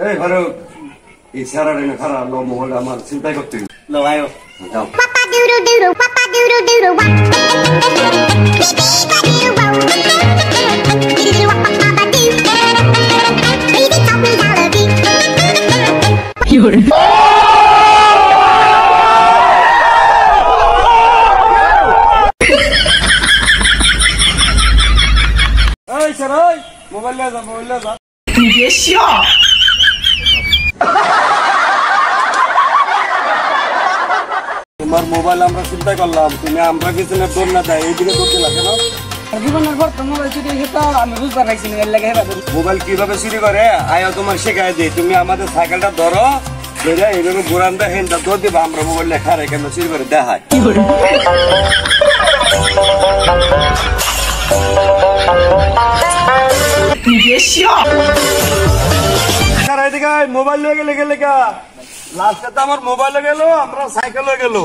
এই ঘরে এই সারা দিন খারাপ লো মোবাইল আমার চিন্তা করতে লো আয়ো যাও পাপা দুরু দুরু বাবা দুরু You're Hey, Sarai! Mobile le जा. ये क्या? তোমার মোবাইল আমরা চিন্তা করলাম তুমি আমরা পিছনে দৌড় না দেয় এইদিকে দৌড়তে লাগে না জীবনের পর তো মোবাইল চুরি হতো আমি বুঝতে পারছি না এর লাগে মোবাইল কিভাবে চুরি করে আয়া তোমার শেখায় দিই তুমি আমাদের সাইকেলটা ধরো ধরে এইভাবে ঘুরানটা হেনটা দৌড় দিবা আমরা মোবাইল লেখা রেখে আমরা চুরি করে দেখাই মোবাইল লয়ে গেলে লাস্টে তো আমার মোবাইল গেল আমরা সাইকেল গেল